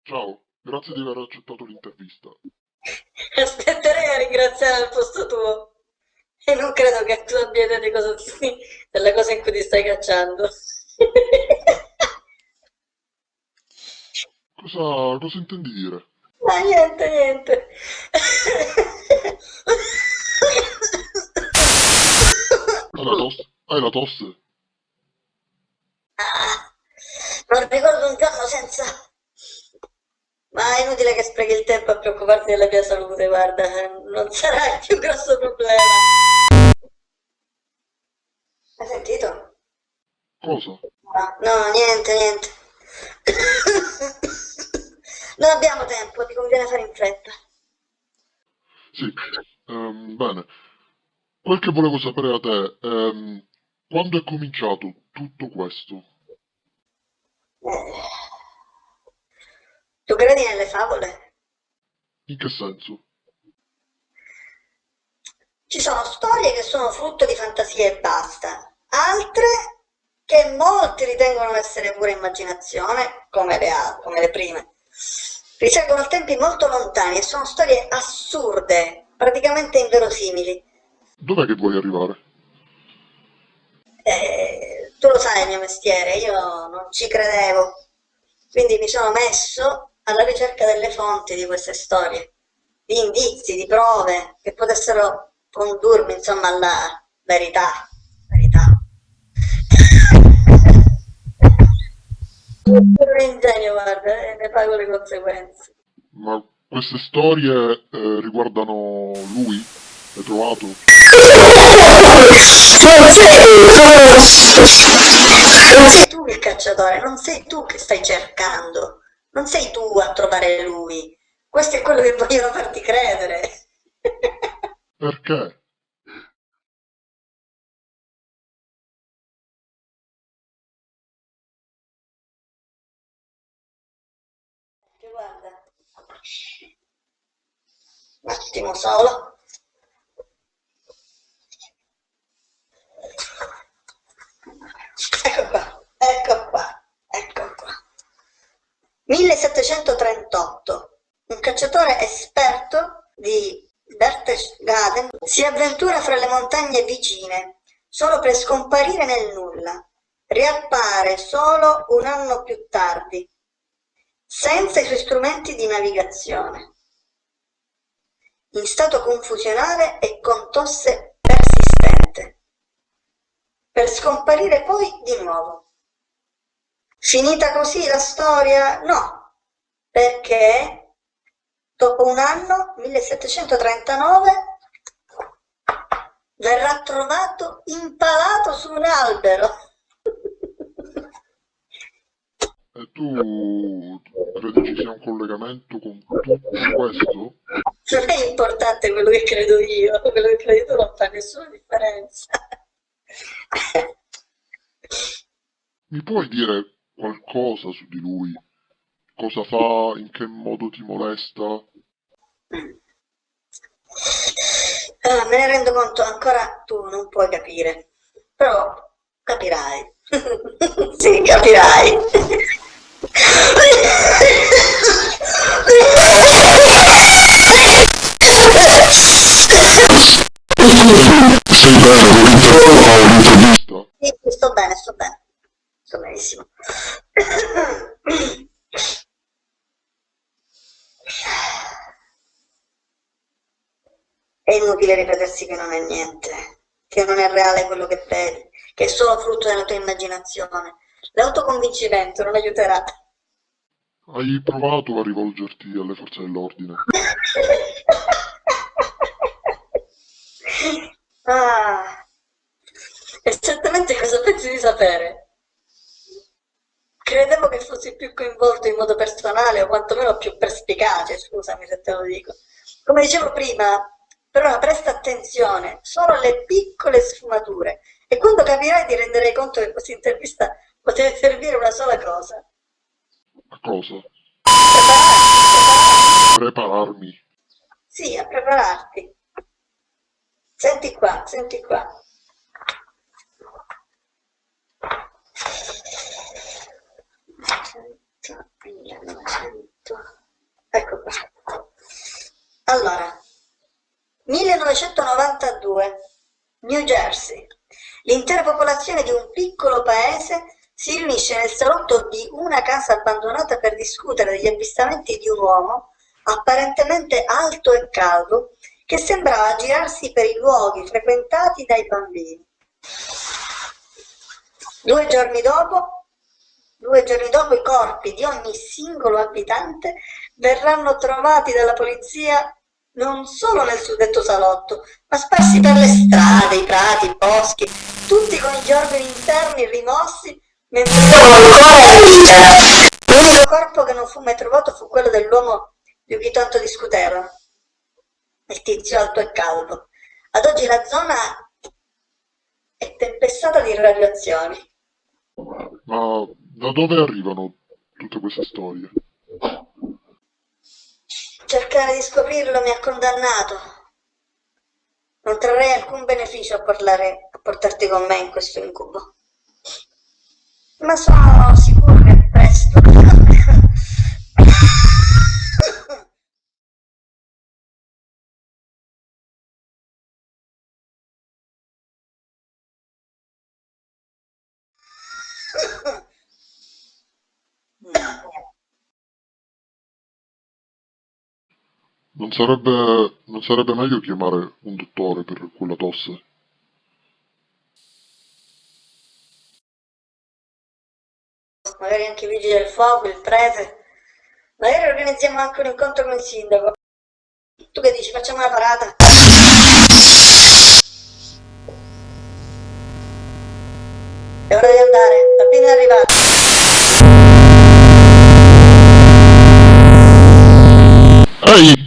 Ciao, grazie di aver accettato l'intervista. Aspetterei a ringraziare al posto tuo. E non credo che tu abbia idea di della cosa in cui ti stai cacciando. Cosa intendi dire? Ma niente, niente. Hai la tosse? Ah, non ricordo un giorno senza... Ma è inutile che sprechi il tempo a preoccuparti della mia salute, guarda, non sarà il più grosso problema. Hai sentito? Cosa? No, no, niente, niente. Non abbiamo tempo, ti conviene fare in fretta. Sì, bene. Quel che volevo sapere da te, quando è cominciato tutto questo? Eh, Tu credi nelle favole? In che senso? Ci sono storie che sono frutto di fantasia e basta, altre che molti ritengono essere pura immaginazione, come le prime. Risalgono a tempi molto lontani e sono storie assurde, praticamente inverosimili. Dov'è che vuoi arrivare? Tu lo sai il mio mestiere, io non ci credevo, quindi mi sono messo alla ricerca delle fonti di queste storie, di indizi, di prove che potessero condurmi, insomma, alla verità. Verità. Sono un ingenio, guarda, e ne pago le conseguenze. Ma queste storie riguardano lui? L'hai trovato? Non sei tu il cacciatore, non sei tu che stai cercando, non sei tu a trovare lui. Questo è quello che vogliono farti credere. Perché? Che guarda, un attimo solo. Ecco qua, ecco qua, ecco qua. 1738. Un cacciatore esperto di Berchtesgaden si avventura fra le montagne vicine solo per scomparire nel nulla. Riappare solo un anno più tardi, senza i suoi strumenti di navigazione, in stato confusionale e con tosse persistente, per scomparire poi di nuovo. Finita così la storia? No, perché dopo un anno, 1739, verrà trovato impalato su un albero. E tu credi ci sia un collegamento con tutto questo? Non è importante quello che credo io, quello che credi tu non fa nessuna differenza. Mi puoi dire qualcosa su di lui? Cosa fa? In che modo ti molesta? Me ne rendo conto, ancora tu non puoi capire, però capirai. Sì, capirai. Stai bene, vuoi iniziare l'intervista? Sì, sto bene, sto benissimo. È inutile ripetersi che non è niente, che non è reale quello che vedi, che è solo frutto della tua immaginazione. L'autoconvincimento non aiuterà. Hai provato a rivolgerti alle forze dell'ordine? Ah, esattamente cosa pensi di sapere? Credevo che fossi più coinvolto in modo personale o quantomeno più perspicace, scusami se te lo dico. Come dicevo prima, però presta attenzione solo alle piccole sfumature e quando capirai ti renderai conto che questa intervista poteva servire a una sola cosa. A cosa? Prepararti. Prepararmi. Sì, a prepararti. Senti qua, senti qua. 1900. Allora, 1992, New Jersey. L'intera popolazione di un piccolo paese si riunisce nel salotto di una casa abbandonata per discutere degli avvistamenti di un uomo apparentemente alto e calvo che sembrava girarsi per i luoghi frequentati dai bambini. 2 giorni dopo i corpi di ogni singolo abitante verranno trovati dalla polizia non solo nel suddetto salotto, ma sparsi per le strade, i prati, i boschi, tutti con i gli organi interni rimossi, mentre sono ancora lì. L'unico corpo che non fu mai trovato fu quello dell'uomo di cui tanto discutevano, il tizio alto e calvo. Ad oggi la zona è tempestata di radiazioni. Ma da dove arrivano tutte queste storie? Cercare di scoprirlo mi ha condannato. Non trarrei alcun beneficio a portarti con me in questo incubo. Ma sono sicuro che presto. Non sarebbe meglio chiamare un dottore per quella tosse? Magari anche i vigili del fuoco, il prete. Magari organizziamo anche un incontro con il sindaco. Tu che dici? Facciamo una parata? È ora di andare, la pina è arrivata. Ehi!